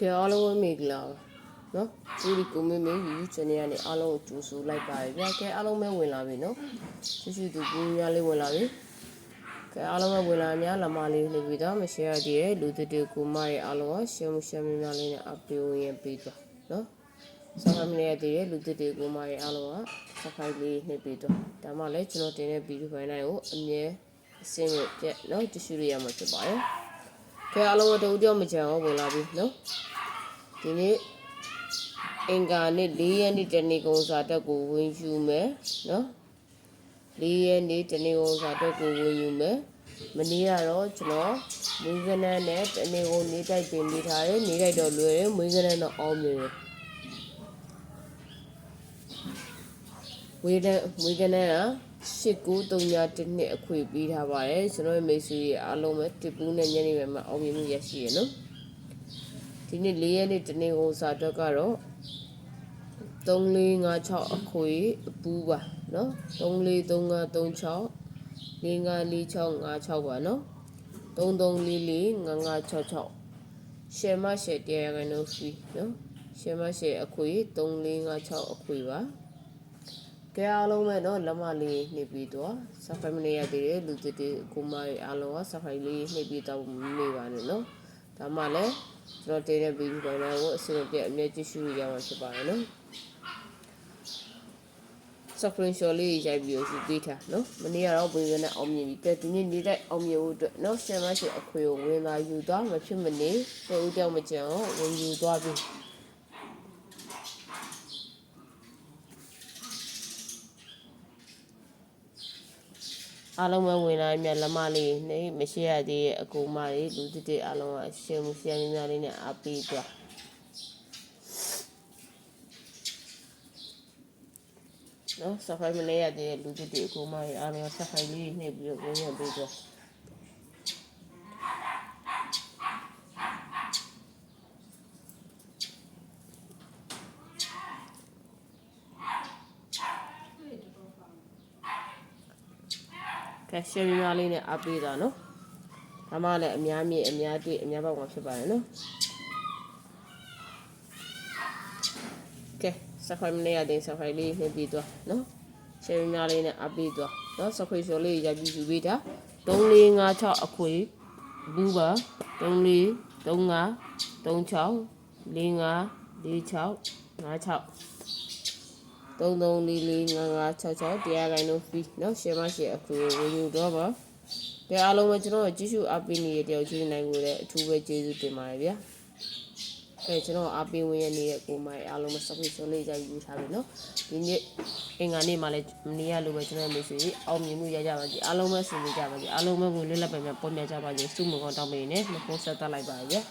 ကဲအားလုံးပဲမိလာနော်ဒီကိုမေမေယူချန်နယ်ကနေအားလုံးကိုကြိုဆိုလိုက်ပါတယ်ဗျာကဲအားလုံးပဲဝင်လာပြီနော်ရှိသူပူများလေးဝင်လာပြီကဲအားလုံးပဲဝင်လာများလမလေးနေပြီးတော့မရှယ်ရသေးရဲ့လူတစ်တူကိုမရဲ့အားလုံးကရှယ်များလေးနဲ့အပီဝင်ရပြီးတော့နော်ဆက်ဖက်မနေရသေးရဲ့လူတစ်တူကိုမရဲ့အားလုံးကဆက်ဖိုက်လေးနေပြီးတော့ဒါမှလည်းကျွန်တော်တင်တဲ့ဗီဒီယိုဖိုင်တိုင်းကိုအမြဲအစင်းပြက်နော်တ िश ရရမှာဖြစ်ပါတယ်ကဲအားလုံးတို့ကြောင့်မကြံအောင်ဝင်လာပြီနော်ဒီနေ့အင်္ဂါနေ့4ရက်နေ့တနေ့ကုန်းစာတက်ကိုဝင်ယူမယ်နော်4ရက်နေ့တနေ့ကုန်းစာတက်ကိုဝင်ယူမယ်မနေ့ကတော့ကျွန်တော်မွေးကနန်းနဲ့တနေ့ကုန်းနေတိုက်တင်ပေးထားတယ်နေတိုက်တော့လွယ်တယ်မွေးကနန်းတော့အောင်မြင်တယ်မွေးကနန်းက8931နှစ်အခွေပေးထားပါတယ်ကျွန်တော်မိတ်ဆွေအားလုံးပဲတစ်ပူးနဲ့ညနေပဲမှာအောင်မြင်မှုရရှိရနော်ဒီနေ့4ရက်နေ့တနေ့ကုန်းစာတက်ကတော့3456အခွေအပူးပါနော်343536 554656ပါနော်33445566ရှယ်မရှယ်တရားခိုင်နှုန်းဖီနော်ရှယ်မရှယ်အခွေ3456အခွေပါကဲအားလုံးပဲနော်လက်မလေးနှိပ်ပြီးတော့စဖိုင်မနေရသေးတယ်လူတစ်ကိုမရဲ့အားလုံးကစဖိုင်လေးနှိပ်ပြီးတော့နေပါနဲ့နော်ဒါမှလည်းကျွန်တော်တင်တဲ့ဗီဒီယိုတိုင်းကိုအစီအစဉ်အမြဲကြည့်ရှုရမှာဖြစ်ပါတယ်နော်screenshot လေးရိုက်ပြီးယူပေးထားနော်မနေ့ကတော့ဘယ်ကနေအောင်မြင်ပြီကဲဒီနေ့နေ့တိုင်းအောင်မြင်ဖို့အတွက်နော်ရှယ်မရှိအခွေကိုဝင်လာယူသွားမဖြစ်မနေတိုးတောင်မကြံအောင်ဝင်ယူသွားပြီအားလုံးပဲဝင်လာမြတ်လက်မလေးနေမရှိရသေးရဲ့အကူမလေးလူတစ်အားလုံးကရှယ်များလေးနဲ့အားပေးသွားနော်စဖိုင်မနေရတဲ့လူတစ်အကူမရဲ့အားလုံးစဖိုင်လေးနှိပ်ပြီးဝင်ရပေးတော့ကဲရှယ်များလေးနဲ့အားပေးတာနော်ဒါမှလည်းအများမြေအများတိအများပေါက်မှာဖြစ်ပါတယ်နော်ကဲစဖိုင်မနေရတဲ့စဖိုင်လေးနှိပ်ပြီးတော့နော်ရှယ်များလေးနဲ့အားပေးတော့နော်စခွေရှော်လေးရိုက်ပြီးယူပေးတာ3456အခွေဘူးပါ343536 554656 33445566တရားခိုင်နှုန်းဖီနော်ရှယ်မရှိအခွေဝင်ယူတော့ပါကဲအားလုံးပဲကျွန်တော်ကြည့်ရှုအားပေးနေတဲ့တယောက်ချင်းနိုင်ကိုလည်းအထူးပဲကျေးဇူးတင်ပါတယ်ဗျာကဲကျွန်တော်အားပေးဝင်ရနေတဲ့ကိုမိုင်အားလုံးပဲစပိတ်ဆိုလေးကြယူထားပြီနော်ဒီနေ့အင်္ဂါနေ့မှာလည်းမနေ့ကလိုပဲကျွန်တော်မိတ်ဆွေအောင်မြင်မှုရကြပါစေအားလုံးပဲဆင်ပြေကြပါစေအားလုံးပဲကိုလွတ်လပ်ပဲပေါ်ပြကြပါစေစုမကောင်းတောင်းပေးနေနှုတ်ဆက်တတ်လိုက်ပါဗျာ